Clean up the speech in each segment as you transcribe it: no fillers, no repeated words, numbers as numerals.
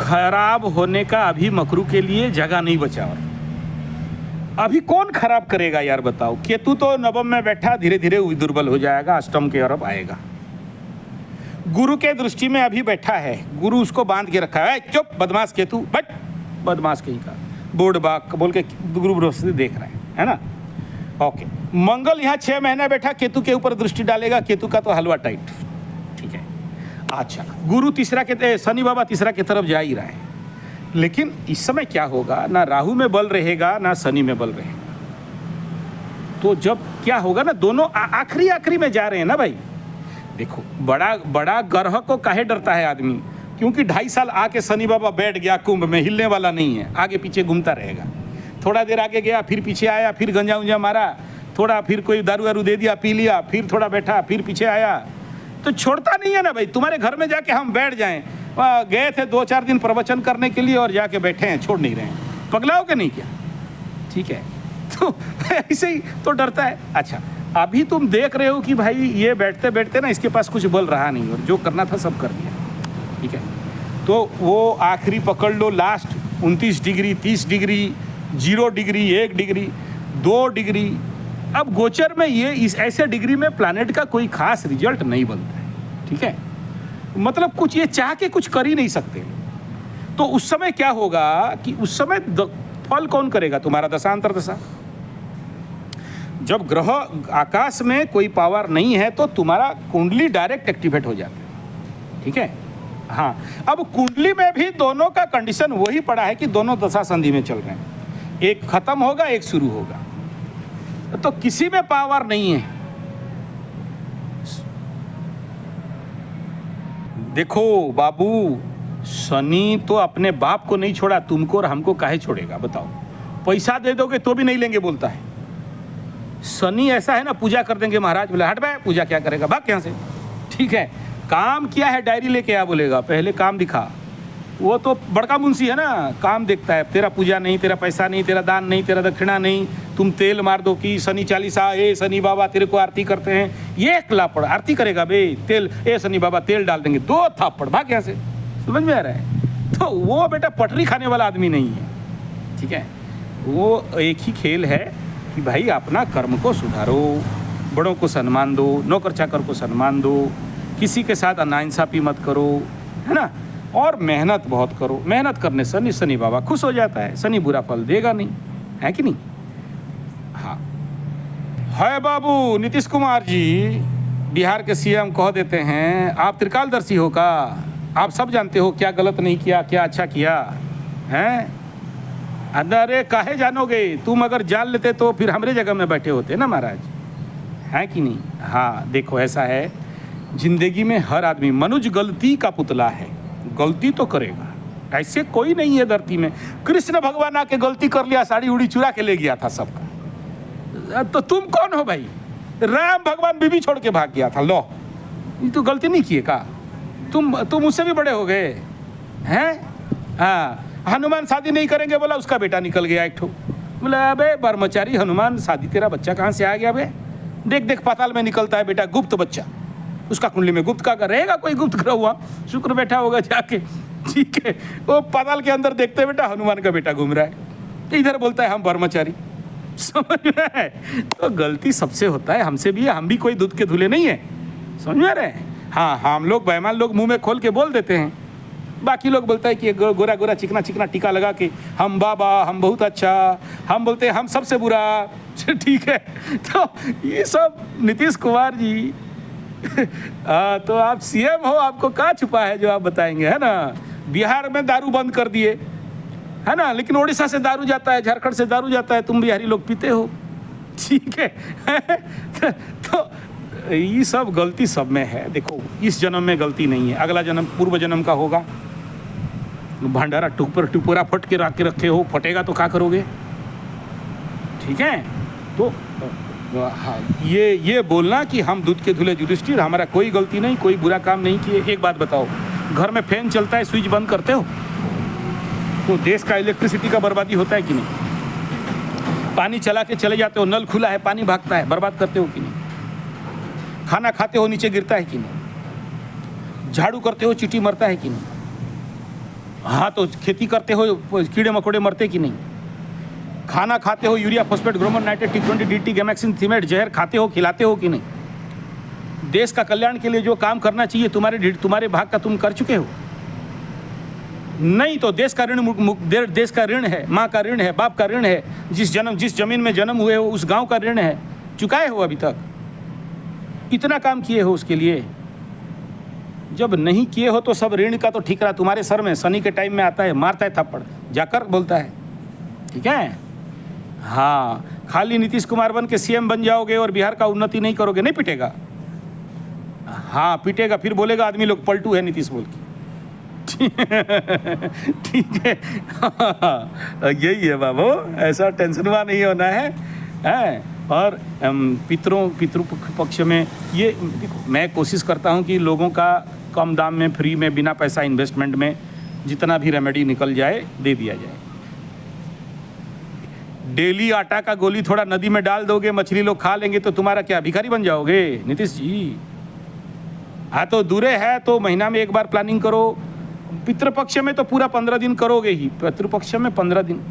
खराब होने का अभी मकरू के लिए जगह नहीं बचा। और अभी कौन खराब करेगा यार बताओ। केतु तो नवम में बैठा, धीरे धीरे दुर्बल हो जाएगा, अष्टम के तरफ आएगा। गुरु के दृष्टि में अभी बैठा है, गुरु उसको बांध के रखा है, चुप बदमाश केतु, बट बदमाश कहीं का बोर्ड बाग बोल के गुरु बृहस्पति देख रहे हैं, है ना। ओके, मंगल यहाँ 6 महीना बैठा, केतु के ऊपर दृष्टि डालेगा, केतु का तो हलवा टाइट, ठीक है। अच्छा, गुरु तीसरा के, शनि बाबा तीसरा की तरफ जा ही रहा है। लेकिन इस समय क्या होगा, ना राहु में बल रहेगा ना शनि में बल रहेगा। तो जब क्या होगा ना, दोनों आखिरी में जा रहे हैं ना भाई। देखो, बड़ा ग्रह को काहे डरता है आदमी, क्योंकि 2.5 साल आके शनि बाबा बैठ गया कुंभ में, हिलने वाला नहीं है, आगे पीछे घूमता रहेगा। थोड़ा देर आगे गया, फिर पीछे आया, फिर गंजा उंजा मारा थोड़ा, फिर कोई दारू वारू दे दिया, पी लिया, फिर थोड़ा बैठा, फिर पीछे आया, तो छोड़ता नहीं है ना भाई। तुम्हारे घर में जाके हम बैठ जाएं, गए थे 2-4 दिन प्रवचन करने के लिए और जाके बैठे हैं, छोड़ नहीं रहे हैं, पगलाओगे नहीं क्या, ठीक है। तो ऐसे ही तो डरता है। अच्छा, अभी तुम देख रहे हो कि भाई ये बैठते बैठते ना इसके पास कुछ बल रहा नहीं, और जो करना था सब कर दिया, ठीक है। तो वो आखिरी पकड़ लो, last 29 degree, 30 degree, 0 degree, 1 degree, 2 degree. अब गोचर में ये इस ऐसे डिग्री में प्लैनेट का कोई खास रिजल्ट नहीं बनता है, ठीक है। मतलब कुछ ये चाह के कुछ कर ही नहीं सकते। तो उस समय क्या होगा कि उस समय फल कौन करेगा, तुम्हारा दशांतर दशा। जब ग्रह आकाश में कोई पावर नहीं है तो तुम्हारा कुंडली डायरेक्ट एक्टिवेट हो जाता है, ठीक है। हाँ, अब कुंडली में भी दोनों का कंडीशन वही पड़ा है कि दोनों दशा संधि में चल रहे हैं, एक खत्म होगा एक शुरू होगा, तो किसी में पावर नहीं है। देखो बाबू, शनि तो अपने बाप को नहीं छोड़ा, तुमको और हमको काहे छोड़ेगा बताओ। पैसा दे दोगे तो भी नहीं लेंगे बोलता है। शनि ऐसा है ना, पूजा कर देंगे महाराज, बोले हट बे, पूजा क्या करेगा, भाग यहाँ से, ठीक है। काम किया है, डायरी लेके आ, बोलेगा पहले काम दिखा। वो तो बड़का मुंशी है ना, काम देखता है, तेरा पूजा नहीं, तेरा पैसा नहीं, तेरा दान नहीं, तेरा दक्षिणा नहीं, तुम तेल मार दो कि शनि चालीसा, ए शनि बाबा तेरे को आरती करते हैं, ये एक लापड़ आरती करेगा बे, तेल, ए शनि बाबा तेल डाल देंगे, 2 थापड़, भाग यहाँ से। समझ में आ रहा है। तो वो बेटा पटरी खाने वाला आदमी नहीं है, ठीक है। वो एक ही खेल है कि भाई अपना कर्म को सुधारो, बड़ों को सम्मान दो, नौकर चाकर को सम्मान दो, किसी के साथ नाइंसाफी मत करो, है ना। और मेहनत बहुत करो, मेहनत करने से शनि बाबा खुश हो जाता है, शनि बुरा फल देगा नहीं, है कि नहीं। हाँ है बाबू। नीतीश कुमार जी बिहार के सीएम कह देते हैं, आप त्रिकालदर्शी हो का, आप सब जानते हो क्या गलत नहीं किया, क्या अच्छा किया है। अरे काहे जानोगे, तुम अगर जान लेते तो फिर हमारे जगह में बैठे होते ना महाराज, है कि नहीं। हाँ देखो, ऐसा है जिंदगी में हर आदमी, मनुष्य गलती का पुतला है, गलती तो करेगा, ऐसे कोई नहीं है धरती में। कृष्ण भगवान आके गलती कर लिया, साड़ी उड़ी चुरा के ले गया था सबका, तो तुम कौन हो भाई। राम भगवान बीबी छोड़ के भाग गया था, लो ये तो गलती नहीं किए का, तुम उससे भी बड़े हो गए हैं। हाँ, हनुमान शादी नहीं करेंगे, बोला उसका बेटा निकल गया एक ठो, बोला अबे ब्रह्मचारी हनुमान, शादी तेरा बच्चा कहाँ से आ गया बे, देख पाताल में निकलता है बेटा, गुप्त बच्चा, उसका कुंडली में गुप्त का रहेगा, कोई गुप्त ग्रह हुआ, शुक्र बैठा होगा जाके, ठीक है। वो पाताल के अंदर देखते बेटा हनुमान का बेटा घूम रहा है, इधर बोलता है हम ब्रह्मचारी। समझ में है। तो गलती सबसे होता है, हमसे भी है, हम भी कोई दूध के धुले नहीं है, समझ में आ रहे हैं। हाँ, हम लोग बेईमान लोग मुंह में खोल के बोल देते हैं, बाकी लोग बोलता है कि गोरा गोरा चिकना चिकना टीका लगा के हम बाबा, हम बहुत अच्छा, हम बोलते हैं हम सबसे बुरा, ठीक है। तो ये सब नीतीश कुमार जी तो आप सीएम हो, आपको क्या छुपा है जो आप बताएंगे, है ना। बिहार में दारू बंद कर दिए, है ना, लेकिन उड़ीसा से दारू जाता है, झारखंड से दारू जाता है, तुम बिहारी लोग पीते हो, ठीक है। तो ये सब गलती सब में है। देखो, इस जन्म में गलती नहीं है, अगला जन्म पूर्व जन्म का होगा। भंडारा टुपोरा फट के रखे हो, फटेगा तो क्या करोगे, ठीक है। तो हाँ, ये बोलना कि हम दूध के धुले युधिष्ठिर, हमारा कोई गलती नहीं, कोई बुरा काम नहीं किए। एक बात बताओ, घर में फैन चलता है, स्विच बंद करते हो तो देश का इलेक्ट्रिसिटी का बर्बादी होता है कि नहीं। पानी चला के चले जाते हो, नल खुला है, पानी भागता है, बर्बाद करते हो कि नहीं। खाना खाते हो, नीचे गिरता है कि नहीं। झाड़ू करते हो, चींटी मरता है कि नहीं। हाँ, तो खेती करते हो, कीड़े मकोड़े मरते कि नहीं? खाना खाते हो, urea phosphate Gromor nitrate T20 DT gammexane Thimet जहर खाते हो, खिलाते हो कि नहीं? देश का कल्याण के लिए जो काम करना चाहिए तुम्हारे भाग का तुम कर चुके हो? नहीं तो देश का ऋण है, माँ का ऋण है, बाप का ऋण है, जिस जमीन में जन्म हुए हो उस गांव का ऋण है, चुकाए हो अभी तक? इतना काम किए हो उसके लिए? जब नहीं किए हो तो सब ऋण का तो ठिकरा तुम्हारे सर में शनि के टाइम में आता है, मारता है थप्पड़, जाकर बोलता है। ठीक है? हाँ, खाली नीतीश कुमार बन के सीएम बन जाओगे और बिहार का उन्नति नहीं करोगे, नहीं पिटेगा? हाँ पिटेगा, फिर बोलेगा आदमी लोग पलटू है नीतीश बोल के। ठीक है। यही है बाबू, ऐसा टेंशनवा नहीं होना है। और पितृ पक्ष में ये देखो, मैं कोशिश करता हूँ कि लोगों का कम दाम में, फ्री में, बिना पैसा इन्वेस्टमेंट में जितना भी रेमेडी निकल जाए दे दिया जाए। डेली आटा का गोली थोड़ा नदी में डाल दोगे, मछली लोग खा लेंगे तो तुम्हारा क्या भिखारी बन जाओगे नीतीश जी? हाँ, तो दूरे है तो महीना में एक बार प्लानिंग करो। पितृपक्ष में तो पूरा 15 दिन करोगे ही, पितृपक्ष में 15 दिन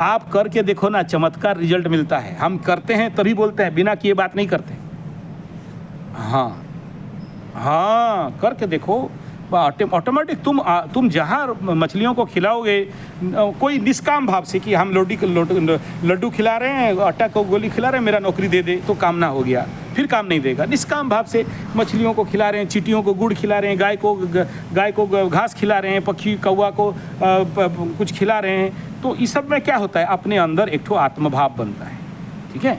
आप करके देखो ना, चमत्कार रिजल्ट मिलता है। हम करते हैं तभी बोलते हैं, बिना किए बात नहीं करते। हाँ हाँ, करके देखो, ऑटोमेटिक तुम जहाँ मछलियों को खिलाओगे, कोई निष्काम भाव से कि हम लड्डू खिला रहे हैं, आटा को गोली खिला रहे हैं, मेरा नौकरी दे दे, तो काम ना हो गया, फिर काम नहीं देगा। निष्काम भाव से मछलियों को खिला रहे हैं, चींटियों को गुड़ खिला रहे हैं, गाय को घास खिला रहे हैं, पक्षी कौवा को कुछ खिला रहे हैं, तो इस सब में क्या होता है, अपने अंदर एक ठो आत्मभाव बनता है। ठीक है?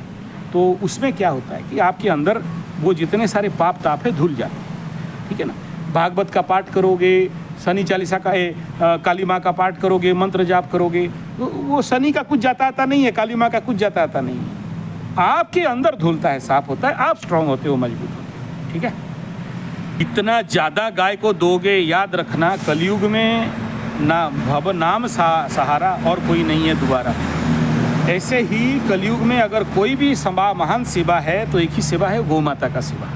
तो उसमें क्या होता है कि आपके अंदर वो जितने सारे पाप ताप है धुल जाते हैं। ठीक है ना? भागवत का पाठ करोगे, शनि चालीसा का काली माँ का पाठ करोगे, मंत्र जाप करोगे, तो वो शनि का कुछ जाता आता नहीं है, काली माँ का कुछ जाता आता नहीं है। आपके अंदर धुलता है, साफ होता है, आप स्ट्रांग होते हो, मजबूत होते हो। ठीक है? इतना ज़्यादा गाय को दोगे, याद रखना कलयुग में ना भव नाम सहारा और कोई नहीं है दोबारा। ऐसे ही कलयुग में अगर कोई भी महान सेवा है तो एक ही सेवा है, गौ माता का सेवा।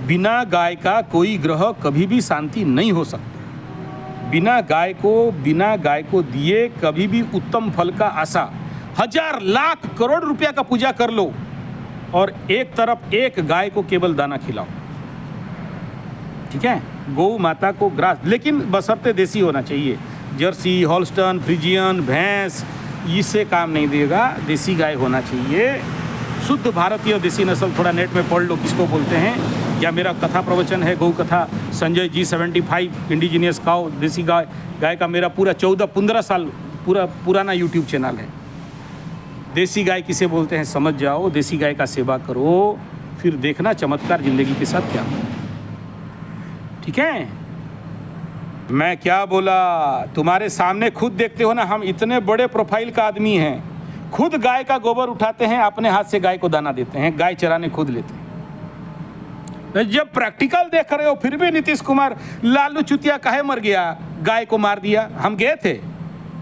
बिना गाय का कोई ग्रह कभी भी शांति नहीं हो सकता। बिना गाय को दिए कभी भी उत्तम फल का आशा, 1000 लाख करोड़ रुपया का पूजा कर लो और एक तरफ एक गाय को केवल दाना खिलाओ। ठीक है? गौ माता को ग्रास, लेकिन बशर्ते देसी होना चाहिए। जर्सी, हॉल्स्टन, फ्रिजियन, भैंस, इससे काम नहीं देगा, देसी गाय होना चाहिए। शुद्ध भारतीय देसी नस्ल, थोड़ा नेट में पढ़ लो किसको बोलते हैं, या मेरा कथा प्रवचन है गौ कथा, संजय जी 75 इंडिजीनियस काउ, देसी गाय का मेरा पूरा 14-15 साल पूरा पुराना यूट्यूब चैनल है। देसी गाय किसे बोलते हैं समझ जाओ, देसी गाय का सेवा करो, फिर देखना चमत्कार जिंदगी के साथ क्या हो। ठीक है? मैं क्या बोला, तुम्हारे सामने खुद देखते हो ना, हम इतने बड़े प्रोफाइल का आदमी हैं, खुद गाय का गोबर उठाते हैं, अपने हाथ से गाय को दाना देते हैं, गाय चराने खुद लेते हैं। जब प्रैक्टिकल देख रहे हो फिर भी नीतीश कुमार, लालू चुतिया काहे मर गया, गाय को मार दिया। हम गए थे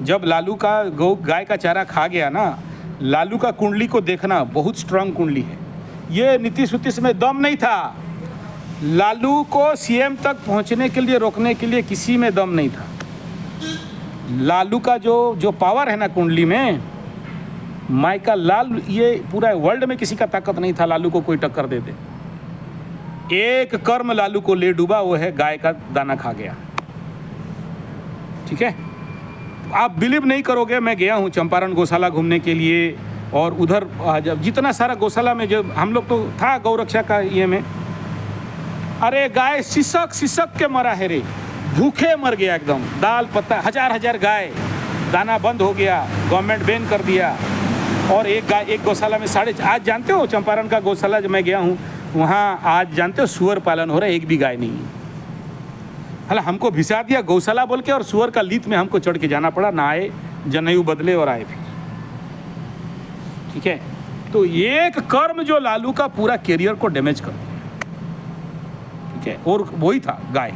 जब लालू का गाय का चारा खा गया ना, लालू का कुंडली को देखना, बहुत स्ट्रांग कुंडली है। ये नीतीश में दम नहीं था, लालू को सीएम तक पहुंचने के लिए, रोकने के लिए किसी में दम नहीं था। लालू का जो पावर है ना कुंडली में, माइका लाल, ये पूरा वर्ल्ड में किसी का ताकत नहीं था लालू को कोई टक्कर दे दे। एक कर्म लालू को ले डूबा, वो है गाय का दाना खा गया। ठीक है? आप बिलीव नहीं करोगे, मैं गया हूँ चंपारण गौशाला घूमने के लिए, और उधर जब जितना सारा गौशाला में, जो हम लोग तो था गौरक्षा का ये में, अरे गाय सिसक के मरा है रे, भूखे मर गया एकदम, दाल पत्ता, 1000 गाय, दाना बंद हो गया, गवर्नमेंट बैन कर दिया। और एक गौशाला में आज जानते हो चंपारण का गौशाला जब मैं गया हूँ वहाँ, आज जानते हो सुअर पालन हो रहा है, एक भी गाय नहीं है। हालांकि हमको भिसा दिया गौशाला बोल के, और सुअर का लीत में हमको चढ़ के जाना पड़ा, ना आए, जनेऊ बदले और आए फिर। ठीक है? तो एक कर्म जो लालू का पूरा कैरियर को डैमेज कर दिया। ठीक है? और वही था गाय।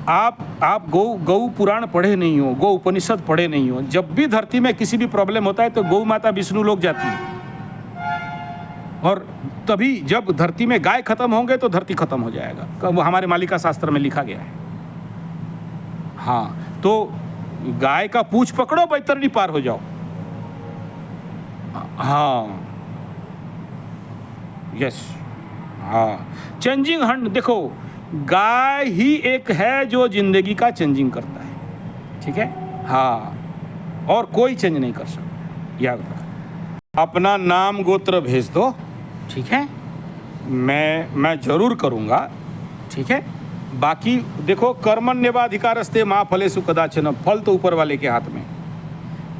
आप गौ पुराण पढ़े नहीं हो, गौ उपनिषद पढ़े नहीं हो, जब भी धरती में किसी भी प्रॉब्लम होता है तो गौ माता विष्णु लोग जाती है, और तभी जब धरती में गाय खत्म होंगे तो धरती खत्म हो जाएगा, हमारे मालिका शास्त्र में लिखा गया है। हाँ, तो गाय का पूछ पकड़ो, बैतरणी पार हो जाओ। हाँ, यस, हाँ। चेंजिंग हंट, देखो गाय ही एक है जो जिंदगी का चेंजिंग करता है, ठीक है। हाँ, और कोई चेंज नहीं कर सकता, याद रखो। अपना नाम गोत्र भेज दो, ठीक है, मैं जरूर करूँगा, ठीक है। बाकी देखो, कर्मण्येवाधिकारस्ते मा फलेषु कदाचन, फल तो ऊपर वाले के हाथ में।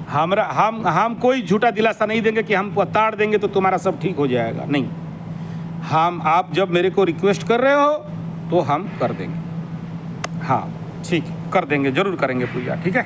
हम कोई झूठा दिलासा नहीं देंगे कि हम ताड़ देंगे तो तुम्हारा सब ठीक हो जाएगा, नहीं। आप जब मेरे को रिक्वेस्ट कर रहे हो तो हम कर देंगे, हाँ ठीक, कर देंगे, जरूर करेंगे पूजा, ठीक है।